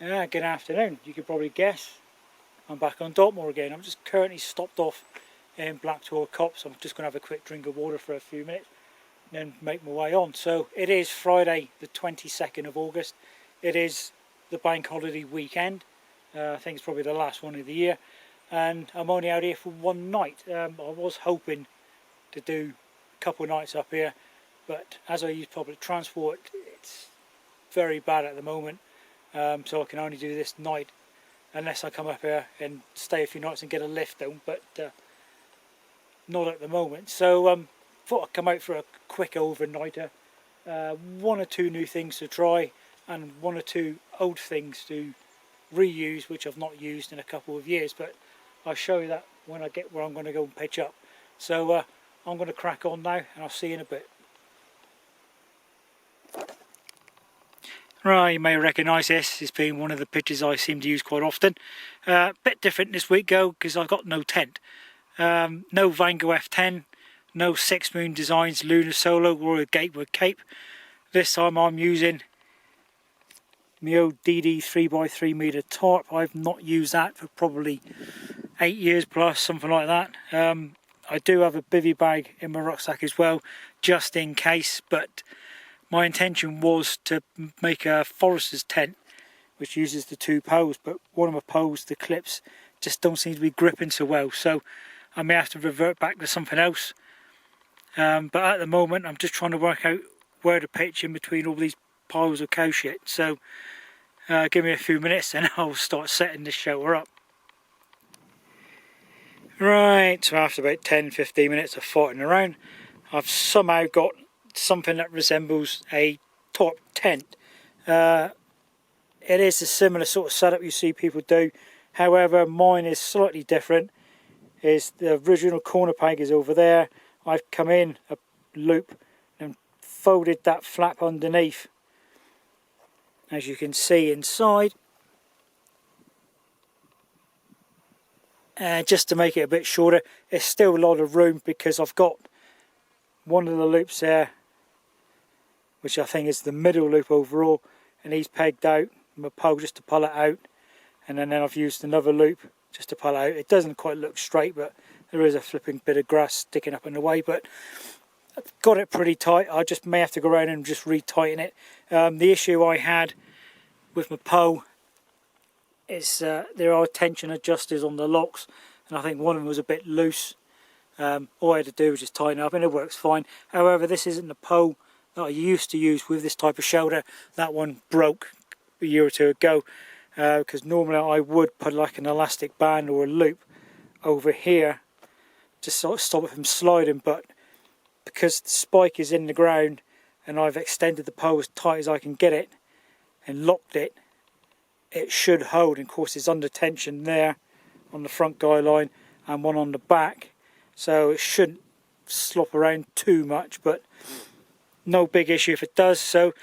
Good afternoon. You could probably guess I'm back on Dartmoor again. I'm just currently stopped off in Blacktor Copse. I'm just going to have a quick drink of water for a few minutes and then make my way on. So it is Friday the 22nd of August. It is the bank holiday weekend. I think it's probably the last one of the year, and I'm only out here for one night. I was hoping to do a couple of nights up here, but as I use public transport, it's very bad at the moment. So I can only do this night unless I come up here and stay a few nights and get a lift down, but not at the moment. So thought I'd come out for a quick overnighter. One or two new things to try and one or two old things to reuse which I've not used in a couple of years, but I'll show you that when I get where I'm going to go and pitch up. So I'm going to crack on now and I'll see you in a bit. Right, you may recognise this as being one of the pictures I seem to use quite often. Bit different this week though, because I've got no tent. No Vango F10, no Six Moon Designs Lunar Solo or a Gatewood Cape. This time I'm using my old DD 3x3 metre tarp. I've not used that for probably 8 years plus, something like that. I do have a bivvy bag in my rucksack as well, just in case, but my intention was to make a forester's tent which uses the two poles, but one of my poles, the clips, just don't seem to be gripping so well, so I may have to revert back to something else. But at the moment I'm just trying to work out where to pitch in between all these piles of cow shit, so give me a few minutes and I'll start setting this shelter up. Right, so after about 10-15 minutes of farting around, I've somehow got something that resembles a top tent. It is a similar sort of setup you see people do, however mine is slightly different. Is the original corner peg is over there. I've come in a loop and folded that flap underneath, as you can see inside, just to make it a bit shorter. There's still a lot of room because I've got one of the loops there, which I think is the middle loop overall, and he's pegged out my pole just to pull it out, and then I've used another loop just to pull it out. It doesn't quite look straight, but there is a flipping bit of grass sticking up in the way, but I've got it pretty tight. I just may have to go around and just re-tighten it. The issue I had with my pole is there are tension adjusters on the locks, and I think one of them was a bit loose. All I had to do was just tighten it up and it works fine. However, this isn't the pole that I used to use with this type of shelter. That one broke a year or two ago, because normally I would put like an elastic band or a loop over here to sort of stop it from sliding, but because the spike is in the ground and I've extended the pole as tight as I can get it and locked it, it should hold. And of course it's under tension there on the front guy line and one on the back, so it shouldn't slop around too much, but no big issue if it does. So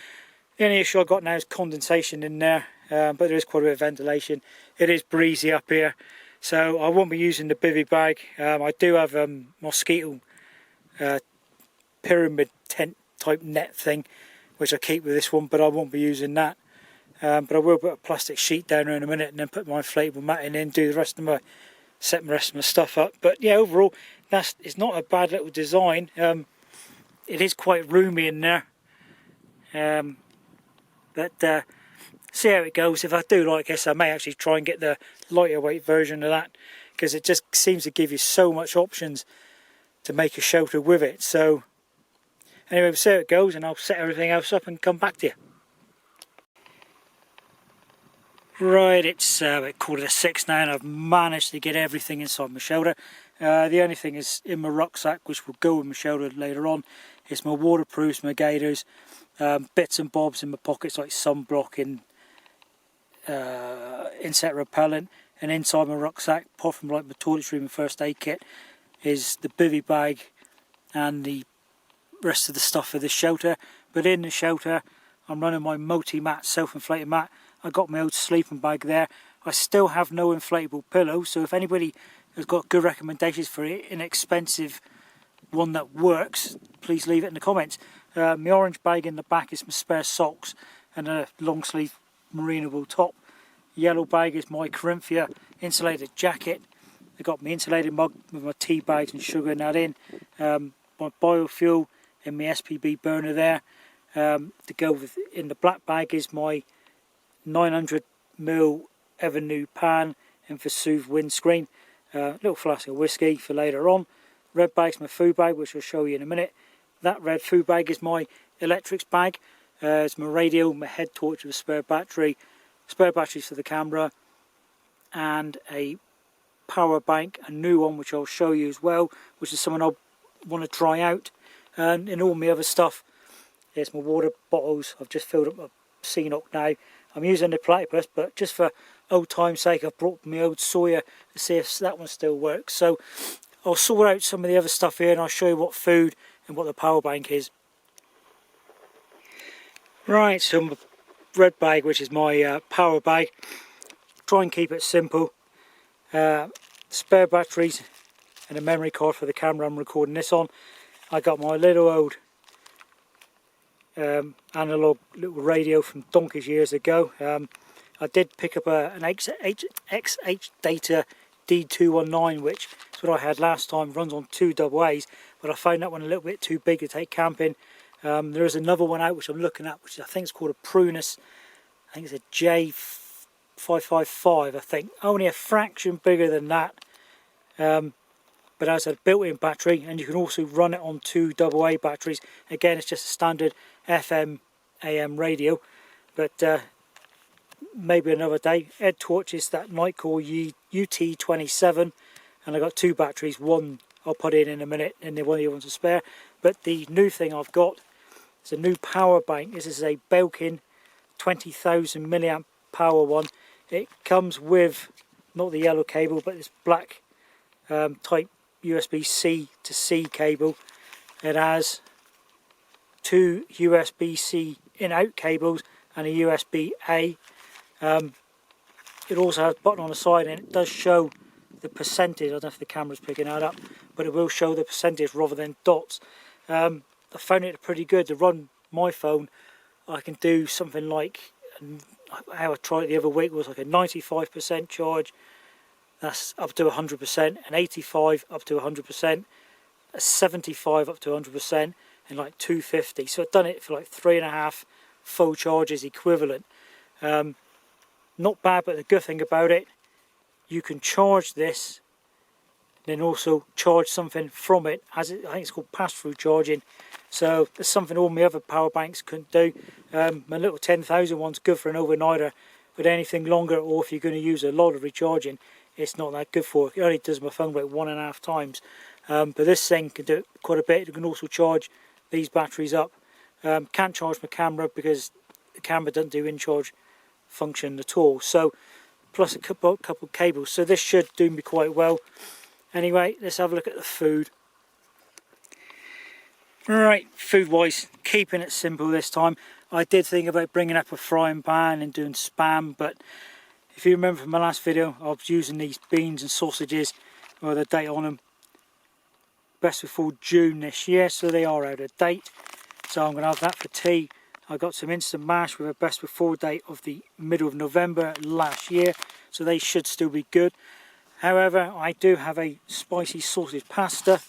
the only issue I've got now is condensation in there, but there is quite a bit of ventilation. It is breezy up here, so I won't be using the bivvy bag. I do have a mosquito pyramid tent type net thing which I keep with this one, but I won't be using that. But I will put a plastic sheet down there in a minute and then put my inflatable matting in, do the rest of my, set the rest of my stuff up. But yeah, overall it's not a bad little design. It is quite roomy in there, but see how it goes. If I do like this, I may actually try and get the lighter weight version of that, because it just seems to give you so much options to make a shelter with it. So anyway, we'll see how it goes and I'll set everything else up and come back to you. Right, it's about 5:45 now and I've managed to get everything inside my shelter. The only thing is in my rucksack, which will go with my shelter later on, is my waterproofs, my gaiters, bits and bobs in my pockets like sunblock and insect repellent. And inside my rucksack, apart from like my toiletry, my first aid kit, is the bivvy bag and the rest of the stuff for the shelter. But in the shelter I'm running my multi-mat, self-inflating mat. I got my old sleeping bag there. I still have no inflatable pillow, so if anybody has got good recommendations for an inexpensive one that works, please leave it in the comments. My orange bag in the back is my spare socks and a long sleeve merino wool top. Yellow bag is my Corinthia insulated jacket. I got my insulated mug with my tea bags and sugar and that in. My biofuel in my SPB burner there. To go with in the black bag is my 900ml ever new pan and for Soothe windscreen. Little flask of whiskey for later on. Red bag's my food bag, which I'll show you in a minute. That red food bag is my electrics bag. It's my radio, my head torch with a spare batteries for the camera, and a power bank, a new one which I'll show you as well, which is something I want to try out. And in all my other stuff, there's my water bottles. I've just filled up my Cenoc now. I'm using the platypus, but just for old time's sake, I've brought my old Sawyer to see if that one still works. So I'll sort out some of the other stuff here and I'll show you what food and what the power bank is. Right, so my red bag, which is my power bag, try and keep it simple. Spare batteries and a memory card for the camera I'm recording this on. I got my little old analog little radio from donkeys years ago. I did pick up an XH Data D219, which is what I had last time, runs on 2 AA's, but I found that one a little bit too big to take camping. There is another one out which I'm looking at, which I think is called a Prunus. I think it's a J555, I think. Only a fraction bigger than that. But it has a built-in battery, and you can also run it on 2 AA batteries. Again, it's just a standard FM AM radio, but maybe another day. Head torch is that Nightcore UT27, and I got 2 batteries. One I'll put in a minute, and then one of the other ones to spare. But the new thing I've got is a new power bank. This is a Belkin 20,000 milliamp power one. It comes with not the yellow cable, but this black type USB-C to C cable. It has 2 USB-C in-out cables and a USB-A. It also has a button on the side, and it does show the percentage. I don't know if the camera's picking that up, but it will show the percentage rather than dots. I found it pretty good to run my phone. I can do something like, how I tried it the other week was like a 95% charge, that's up to 100%, an 85 up to 100%, a 75 up to 100%, and like 250. So I've done it for like 3.5 full charges equivalent. Not bad, but the good thing about it, you can charge this, then also charge something from it. I think it's called pass-through charging. So there's something all my other power banks couldn't do. My little 10,000 one's good for an overnighter, but anything longer, or if you're going to use a lot of recharging, it's not that good for it. It only does my phone about 1.5 times. But this thing can do it quite a bit. It can also charge these batteries up. Can't charge my camera because the camera doesn't do in-charge function at all. So plus a couple of cables. So this should do me quite well. Anyway, let's have a look at the food. Right, food-wise, keeping it simple this time. I did think about bringing up a frying pan and doing spam, but if you remember from my last video, I was using these beans and sausages with a date on them. Best before June this year, so they are out of date. So I'm going to have that for tea. I got some instant mash with a best before date of the middle of November last year, so they should still be good. However, I do have a spicy sausage pasta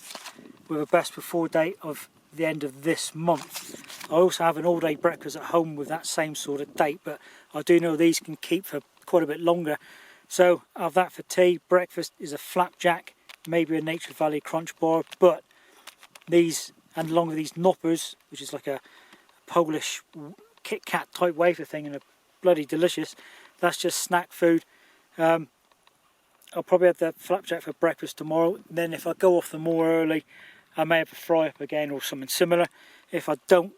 with a best before date of the end of this month. I also have an all day breakfast at home with that same sort of date, but I do know these can keep for quite a bit longer. So I have that for tea. Breakfast is a flapjack, maybe a Nature Valley Crunch bar, but these, and along with these knoppers, which is like a Polish Kit Kat type wafer thing, and a bloody delicious. That's just snack food. I'll probably have the flapjack for breakfast tomorrow. Then if I go off the moor early, I may have a fry up again or something similar. If I don't,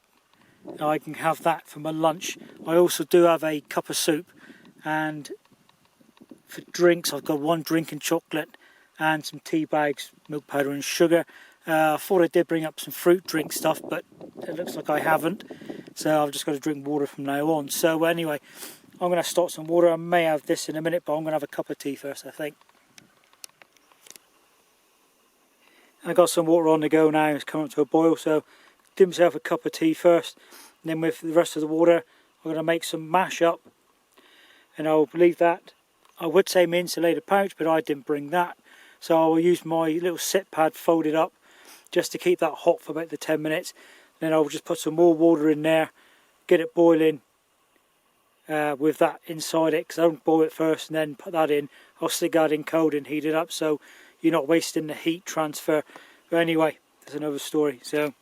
I can have that for my lunch. I also do have a cup of soup, and for drinks I've got 1 drink and chocolate and some tea bags, milk powder and sugar. I thought I did bring up some fruit drink stuff, but it looks like I haven't, so I've just got to drink water from now on. So anyway, I'm going to start some water. I may have this in a minute, but I'm going to have a cup of tea first, I think. I got some water on the go now. It's coming up to a boil, so do myself a cup of tea first. And then with the rest of the water, I'm going to make some mash up. and I'll leave that. I would say my insulated pouch, but I didn't bring that, so I'll use my little sit pad folded up just to keep that hot for about the 10 minutes. Then I'll just put some more water in there, get it boiling with that inside it, because I don't boil it first and then put that in. I'll stick that in cold and heat it up, so you're not wasting the heat transfer. But anyway, that's another story. So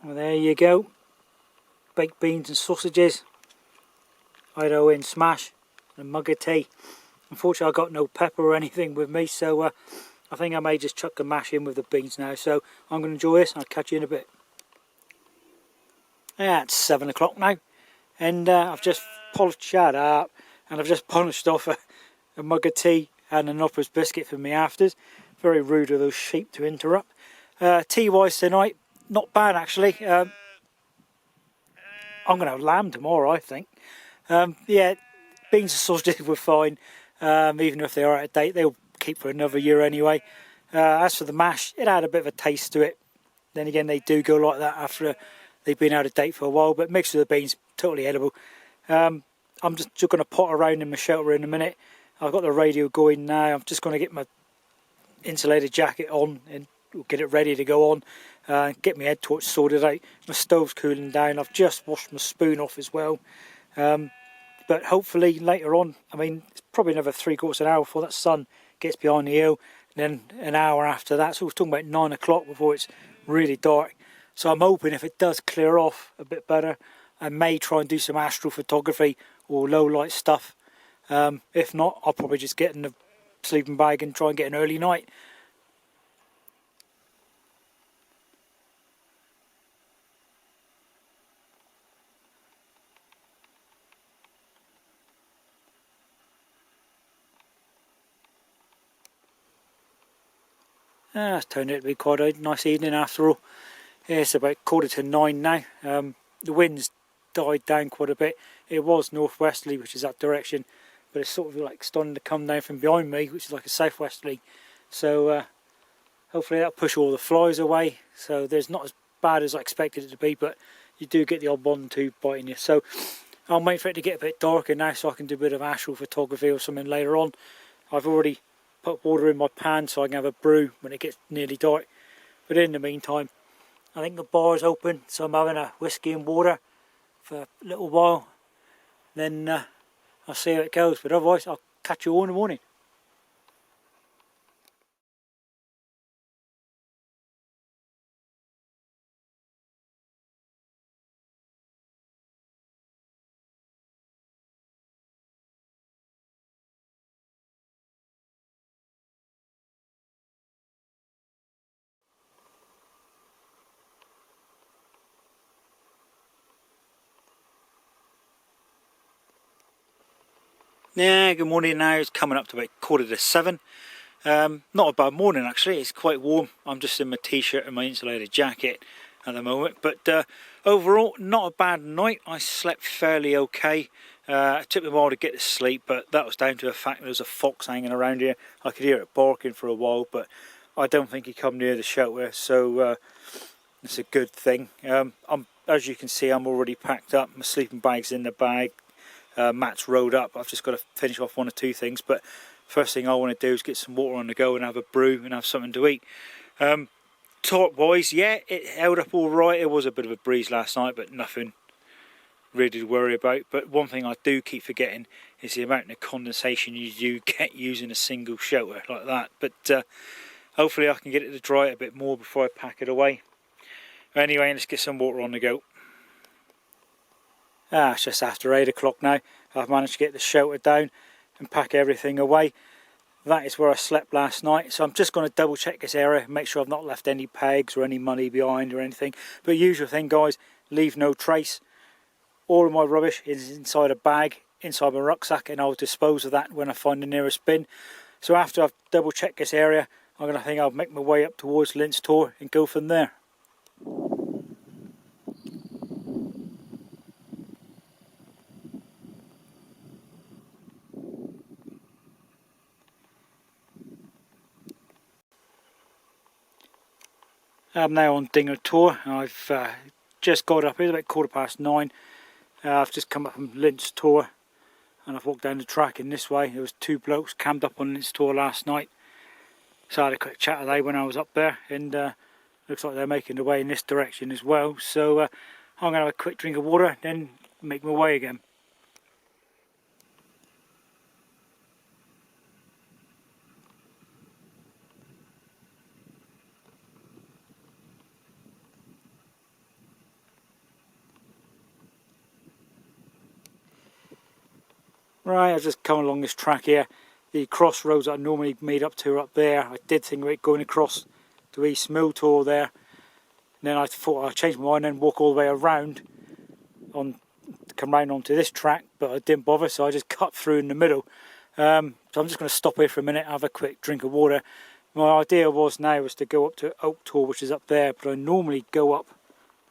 well, there you go, baked beans and sausages, Idaho in smash, and a mug of tea. Unfortunately I got no pepper or anything with me, so I think I may just chuck the mash in with the beans now. So I'm going to enjoy this, and I'll catch you in a bit. Yeah, it's 7 o'clock now, and I've just shut up, and I've just polished off a mug of tea and an Opera's biscuit for me afters. Very rude of those sheep to interrupt. Tea wise tonight, not bad actually. I'm going to have lamb tomorrow, I think. Yeah, beans and sausages were fine, even if they are out of date. They'll keep for another year anyway. As for the mash, it had a bit of a taste to it. Then again, they do go like that after they've been out of date for a while, but mixed with the beans, totally edible. I'm just going to pot around in my shelter in a minute. I've got the radio going now. I'm just going to get my insulated jacket on and get it ready to go on. Get my head torch sorted out. My stove's cooling down. I've just washed my spoon off as well. But hopefully later on, I mean, it's probably another 3/4 of an hour before that sun gets behind the hill. And then an hour after that, so we're talking about 9 o'clock before it's really dark. So I'm hoping if it does clear off a bit better, I may try and do some astrophotography or low light stuff. If not, I'll probably just get in the sleeping bag and try and get an early night. It's turned out to be quite a nice evening after all. Yeah, it's about 9:15 now. The wind's died down quite a bit. It was northwesterly, which is that direction, but it's sort of like starting to come down from behind me, which is like a southwesterly. So hopefully that'll push all the flies away. So there's not as bad as I expected it to be, but you do get the odd one or two biting you. So I'll wait for it to get a bit darker now so I can do a bit of astrophotography or something later on. I've already put water in my pan so I can have a brew when it gets nearly dark. But in the meantime, I think the bar's open, so I'm having a whiskey and water for a little while. Then I'll see how it goes, but otherwise I'll catch you all in the morning. Yeah, good morning now. It's coming up to about 7:15. Not a bad morning actually, it's quite warm. I'm just in my t-shirt and my insulated jacket at the moment, but overall not a bad night. I slept fairly okay. It took me a while to get to sleep, but that was down to the fact there was a fox hanging around here. I could hear it barking for a while, but I don't think he come near the shelter, so it's a good thing. As you can see, I'm already packed up. My sleeping bag's in the bag. Mat's rolled up. I've just got to finish off one or two things, but first thing I want to do is get some water on the go and have a brew and have something to eat. Torque wise, yeah, it held up all right. It was a bit of a breeze last night, but nothing really to worry about. But one thing I do keep forgetting is the amount of condensation you do get using a single shelter like that. But hopefully I can get it to dry a bit more before I pack it away. Anyway, let's get some water on the go. It's just after 8 o'clock now. I've managed to get the shelter down and pack everything away. That is where I slept last night, so I'm just going to double check this area, make sure I've not left any pegs or any money behind or anything. But usual thing guys, leave no trace. All of my rubbish is inside a bag, inside my rucksack, and I'll dispose of that when I find the nearest bin. So after I've double checked this area, I'll make my way up towards Lint's Tor and go from there. I'm now on Dinger Tour. I've just got up, it's about 9:15. I've just come up from Lynch Tour and I've walked down the track in this way. There was 2 blokes camped up on Lynch Tour last night. So I had a quick chat with them when I was up there, and looks like they're making their way in this direction as well. So I'm going to have a quick drink of water, then make my way again. Right, I've just come along this track here. The crossroads that I normally made up to are up there. I did think about going across to East Mill Tour there. And then I thought I'd change my mind and walk all the way around on, come round onto this track, but I didn't bother, so I just cut through in the middle. So I'm just going to stop here for a minute, have a quick drink of water. My idea was to go up to Oak Tour, which is up there, but I normally go up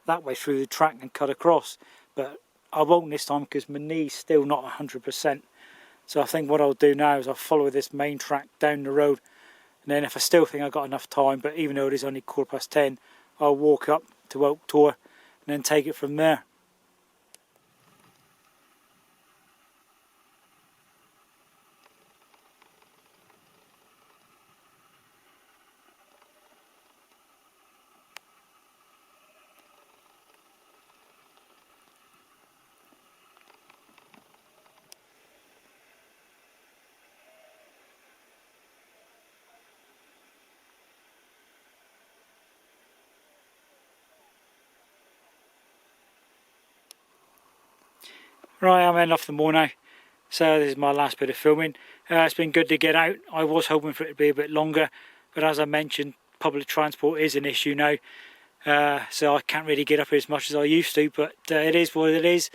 that way through the track and cut across. But I won't this time because my knee's still not 100%. So I think what I'll do now is I'll follow this main track down the road, and then if I still think I've got enough time, but even though it is only 10:15, I'll walk up to Oak Tour and then take it from there. Right, I'm ending off the moor now, so this is my last bit of filming. It's been good to get out. I was hoping for it to be a bit longer, but as I mentioned, public transport is an issue now, so I can't really get up here as much as I used to, but it is what it is,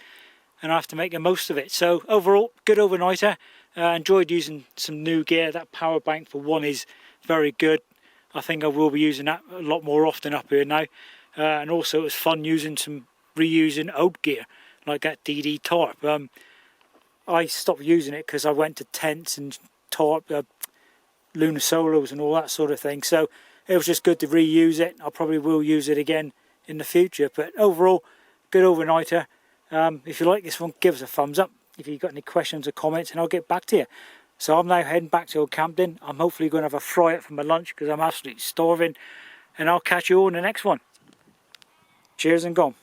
and I have to make the most of it. So overall, good overnighter. Enjoyed using some new gear. That power bank for one is very good. I think I will be using that a lot more often up here now, and also it was fun reusing old gear, like that DD tarp. I stopped using it because I went to tents and tarp, lunar solos and all that sort of thing, so it was just good to reuse it. I probably will use it again in the future, but overall, good overnighter. If you like this one, give us a thumbs up. If you've got any questions or comments, and I'll get back to you. So I'm now heading back to Old Campden. I'm hopefully going to have a fry up for my lunch because I'm absolutely starving, and I'll catch you all in the next one. Cheers and gone.